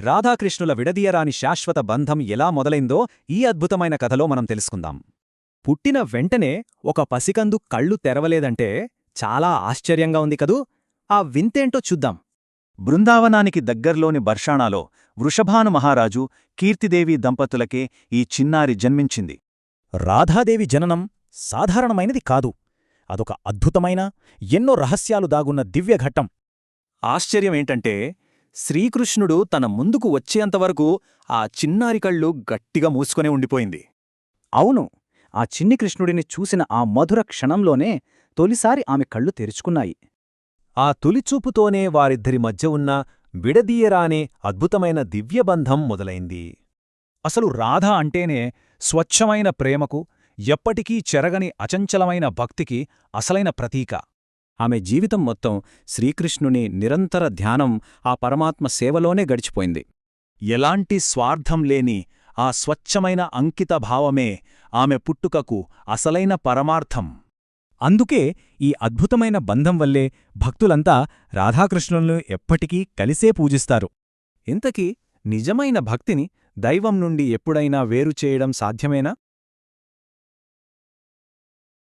రాధాకృష్ణుల విడదీయరాని శాశ్వత బంధం ఎలా మొదలైందో ఈ అద్భుతమైన కథలో మనం తెలుసుకుందాం. పుట్టిన వెంటనే ఒక పసికందు కళ్ళు తెరవలేదంటే చాలా ఆశ్చర్యంగా ఉంది కదూ. ఆ వింతేంటో చూద్దాం. బృందావనానికి దగ్గర్లోని బర్షాణాలో వృషభాను మహారాజు, కీర్తిదేవి దంపతులకే ఈ చిన్నారి జన్మించింది. రాధాదేవి జననం సాధారణమైనది కాదు. అదొక అద్భుతమైన, ఎన్నో రహస్యాలు దాగున్న దివ్యఘట్టం. ఆశ్చర్యమేంటంటే శ్రీకృష్ణుడు తన ముందుకు వచ్చేంతవరకు ఆ చిన్నారి కళ్ళు గట్టిగా మూసుకునే ఉండిపోయింది. అవును, ఆ చిన్ని కృష్ణుడిని చూసిన ఆ మధుర క్షణంలోనే తొలిసారి ఆమె కళ్ళు తెరుచుకున్నాయి. ఆ తొలిచూపుతోనే వారిద్దరి మధ్య ఉన్న విడదీయరానే అద్భుతమైన దివ్యబంధం మొదలైంది. అసలు రాధ అంటేనే స్వచ్ఛమైన ప్రేమకు, ఎప్పటికీ చెరగని అచంచలమైన భక్తికి అసలైన ప్రతీక. ఆమె జీవితం మొత్తం శ్రీకృష్ణుని నిరంతర ధ్యానం, ఆ పరమాత్మ సేవలోనే గడిచిపోయింది. ఎలాంటి స్వార్థం లేని ఆ స్వచ్ఛమైన అంకితభావమే ఆమె పుట్టుకకు అసలైన పరమార్థం. అందుకే ఈ అద్భుతమైన బంధం వల్లే భక్తులంతా రాధాకృష్ణులను ఎప్పటికీ కలిసే పూజిస్తారు. ఇంతకీ నిజమైన భక్తిని దైవం నుండి ఎప్పుడైనా వేరుచేయడం సాధ్యమేనా?